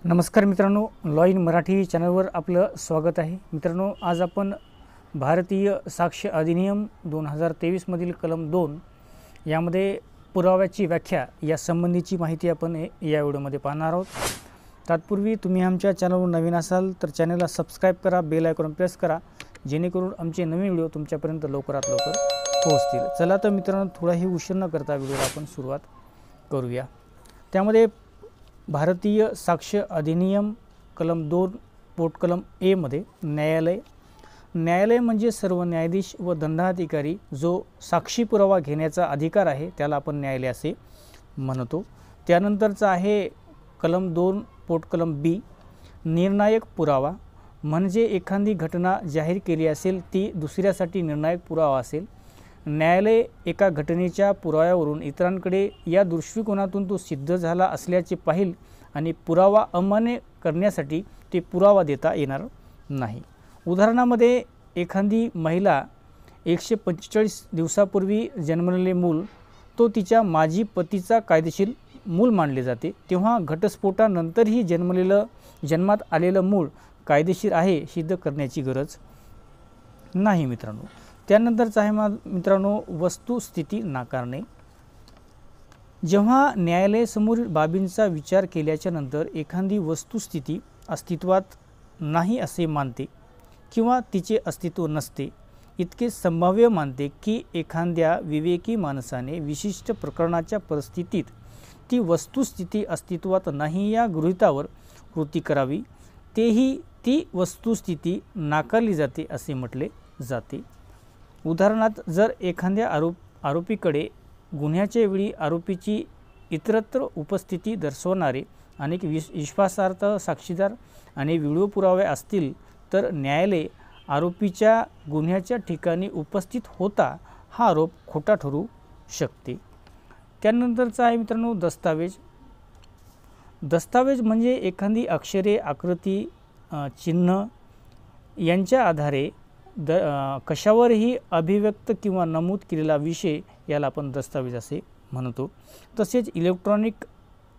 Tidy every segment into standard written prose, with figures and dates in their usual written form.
नमस्कार मित्रांनो, law in Marathi चॅनलवर आपलं स्वागत आहे। मित्रांनो, आज आपण भारतीय साक्ष अधिनियम 2023 मधील कलम 2 यामध्ये पुराव्याची व्याख्या या संबंधीची माहिती आपण या व्हिडिओमध्ये पाहणार आहोत। तत्पूर्वी तुम्ही आमच्या चॅनलवर नवीन असाल तर चॅनलला सबस्क्राइब करा, बेल आयकॉन प्रेस करा, जेणेकरून आमचे नवीन व्हिडिओ तुमच्यापर्यंत लवकरात लवकर पोहोचतील। चला तर मित्रांनो, थोडाही उशीर न करता व्हिडिओला आपण सुरुवात करूया। त्यामध्ये भारतीय साक्ष अधिनियम कलम 2 पोटकलम ए मध्ये न्यायालय म्हणजे सर्व न्यायाधीश व दंडाधिकारी जो साक्षी पुरावा घेण्याचा अधिकार आहे त्याला आपण न्यायालय असे म्हणतो। त्यानंतरचा आहे कलम 2 पोटकलम बी, निर्णायक पुरावा म्हणजे एखादी घटना जाहीर केली असेल ती दुसऱ्यासाठी निर्णायक पुरावा असेल। न्यायालय एका घटनेच्या पुराव्यावरून इतरांकडे या दृष्टिकोनातून तो सिद्ध झाला असल्याचे पाहिल आणि पुरावा अमान्य करण्यासाठी ते पुरावा देता येणार नाही। उदाहरणामध्ये एखादी महिला 145 दिवसापूर्वी जन्मलेले मूल तो तिच्या माजी पतीचा कायदेशीर मूल मानले जाते, तेव्हा घटस्फोटानंतरही जन्मात आलेलं मूल कायदेशीर आहे सिद्ध करण्याची गरज नाही मित्रांनो। त्यानंतरचा आहे मित्रांनो वस्तुस्थिती नाकारणे। जेव्हा न्यायालयासमोर बाबींचा विचार केल्याच्या नंतर एखादी वस्तुस्थिती अस्तित्वात नाही असे मानते किंवा तिचे अस्तित्व नसते इतके संभाव्य मानते की एखाद्या विवेकी माणसाने विशिष्ट प्रकरणाच्या परिस्थितीत ती वस्तुस्थिती अस्तित्वात नाही या गृहीतावर कृती करावी, तेही ती वस्तुस्थिती नाकारली जाते असे म्हटले जाते। उदाहरणार्थ, जर एखाद्या आरोपीकडे गुन्ह्याच्या वेळी आरोपीची इतरत्र उपस्थिती दर्शवणारे अनेक विश्वासार्ह साक्षीदार आणि व्हिडिओ पुरावे असतील तर न्यायालय आरोपीच्या गुन्ह्याच्या ठिकाणी उपस्थित होता हा आरोप खोटा ठरू शकते। त्यानंतरचा आहे मित्रांनो दस्तावेज म्हणजे एखादी अक्षरे, आकृती, चिन्ह यांच्या आधारे कशावरही अभिव्यक्त किंवा नमूद केलेला विषय याला आपण दस्तावेज असे म्हणतो। तसेच इलेक्ट्रॉनिक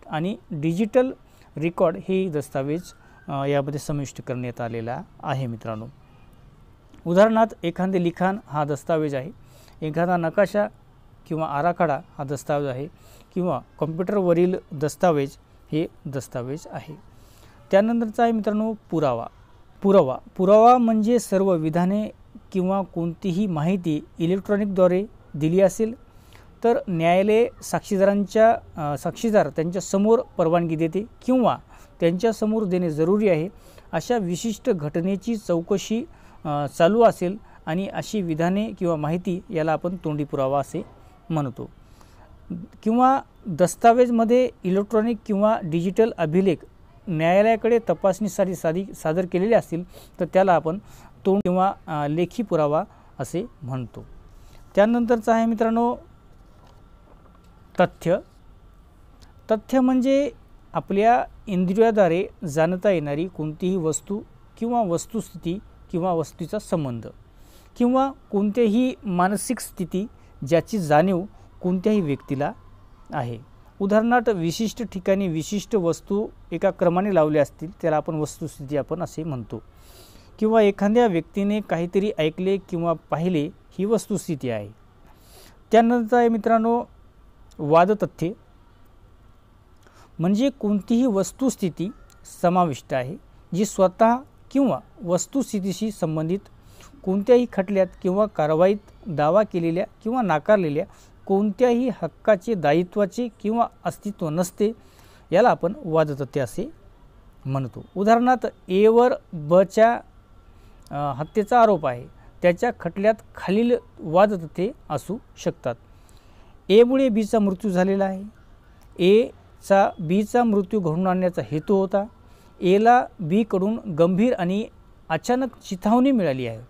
आणि डिजिटल रेकॉर्ड हे दस्तावेज यामध्ये समाविष्ट करण्यात आलेला आहे मित्रांनो। उदाहरणार्थ, एखादे लिखाण हा दस्तावेज आहे, एखादा नकाशा किंवा आराखडा हा दस्तावेज आहे किंवा कॉम्प्युटरवरील दस्तावेज हे दस्तावेज आहे। त्यानंतरचा आहे मित्रांनो पुरावा म्हणजे सर्व विधाने किंवा कोणतीही माहिती इलेक्ट्रॉनिकद्वारे दिली असेल तर न्यायालय साक्षीदार त्यांच्या समोर परवानगी देते किंवा त्यांच्या समोर देणे जरुरी आहे अशा विशिष्ट घटनेची चौकशी चालू असेल आणि अशी विधाने किंवा माहिती याला आपण तोंडी पुरावा असे म्हणतो। किंवा दस्तावेजमध्ये इलेक्ट्रॉनिक किंवा डिजिटल अभिलेख न्यायालयाकडे तपासणीसाठी सादर केलेले असतील तर त्याला आपण तोंड किंवा लेखी पुरावा असे म्हणतो। त्यानंतरचा आहे मित्रांनो तथ्य म्हणजे आपल्या इंद्रियाद्वारे जाणता येणारी कोणतीही वस्तू किंवा वस्तुस्थिती किंवा वस्तूचा संबंध किंवा कोणत्याही मानसिक स्थिती ज्याची जाणीव कोणत्याही व्यक्तीला आहे। उदाहरणार्थ, विशिष्ट ठिकाणी विशिष्ट वस्तू एका क्रमाने लावल्या असतील त्याला आपण वस्तुस्थिती आपण असे म्हणतो। किंवा एखाद्या व्यक्तीने काहीतरी ऐकले किंवा पाहिले ही वस्तुस्थिती आहे। त्यानंतर आहे मित्रांनो वादतथ्य म्हणजे कोणतीही वस्तुस्थिती समाविष्ट आहे जी स्वतः किंवा वस्तुस्थितीशी संबंधित कोणत्याही खटल्यात किंवा कारवाईत दावा केलेल्या किंवा नाकारलेल्या कोणत्याही हक्काचे, दायित्वाचे किंवा अस्तित्व नसते याला आपण वादतथ्य असे म्हणतो। उदाहरणार्थ, ए वर ब च्या हत्येचा आरोप आहे, त्याच्या खटल्यात खालील वादतथ्ये असू शकतात। ए मुळे बीचा मृत्यू झालेला आहे, ए चा बीचा मृत्यू घडवून आणण्याचा हेतू होता, एला बी कडून गंभीर आणि अचानक चिथावणी मिळाली आहे।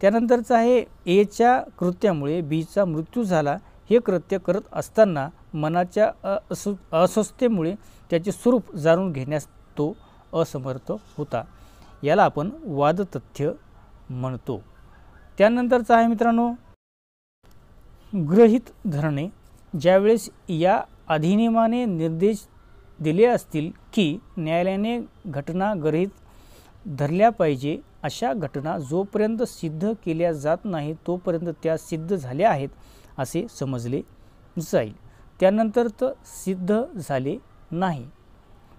त्यानंतरचं आहे एच्या कृत्यामुळे बीचा मृत्यू झाला, हे कृत्य करत असताना मनाच्या अस्वस्थतेमुळे त्याचे स्वरूप जाणून घेण्यास तो असमर्थ होता, याला आपण वादतथ्य म्हणतो। त्यानंतरचं आहे मित्रांनो गृहीत धरणे, ज्यावेळेस या अधिनियमाने निर्देश दिले असतील की न्यायालयाने घटना गृहीत धरल्या पाहिजे, अशा घटना जोपर्यंत सिद्ध केल्या जात नाही तोपर्यंत त्या सिद्ध झाल्या आहेत असे समजले जाईल. त्यानंतर तर सिद्ध झाले नाही.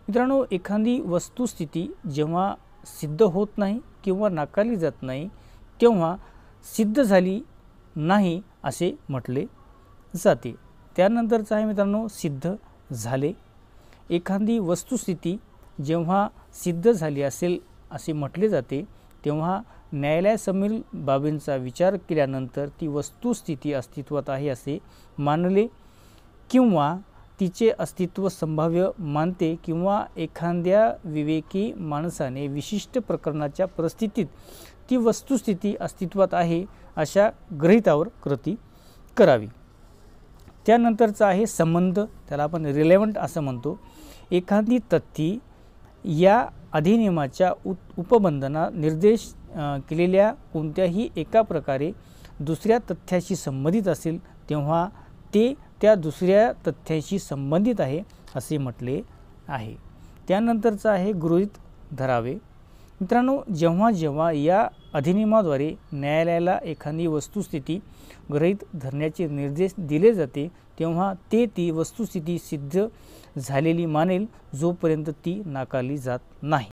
मित्रांनो, एखादी वस्तुस्थिती जेव्हा सिद्ध होत नाही किंवा नाकारली जात नाही तेव्हा सिद्ध झाली नाही असे म्हटले जाते. त्यानंतरचं आहे मित्रांनो सिद्ध झाले. एखादी वस्तुस्थिती जेव्हा सिद्ध झाली असेल असे म्हटले जाते तेव्हा न्यायालयासमोर बाबींचा विचार केल्यानंतर ती वस्तुस्थिती अस्तित्वात आहे असे मानले किंवा तिचे अस्तित्व संभाव्य मानते किंवा एखाद्या विवेकी माणसाने विशिष्ट प्रकरणाच्या परिस्थितीत ती वस्तुस्थिती अस्तित्वात आहे अशा गृहीतावर कृती करावी. त्यानंतरचा आहे संबंध, त्याला आपण रिलेव्हंट असं म्हणतो. एखादी तथ्ये या अधिनियमाच्या उपबंधना निर्देश केलेल्या कोणत्याही एका प्रकारे दुसऱ्या तथ्याशी संबंधित असेल तेव्हा ते त्या दुसऱ्या तथ्याशी संबंधित आहे असे म्हटले आहे. त्यानंतरचं आहे गृहीत धरावे. मित्रांनो, जेव्हा जेव्हा या अधिनियमाद्वारे न्यायालयाला एखादी वस्तुस्थिती गृहीत धरण्याचे निर्देश दिले जाते तेव्हा ते ती वस्तुस्थिती सिद्ध झालेली मानेल जोपर्यंत ती नाकारली जात नाही.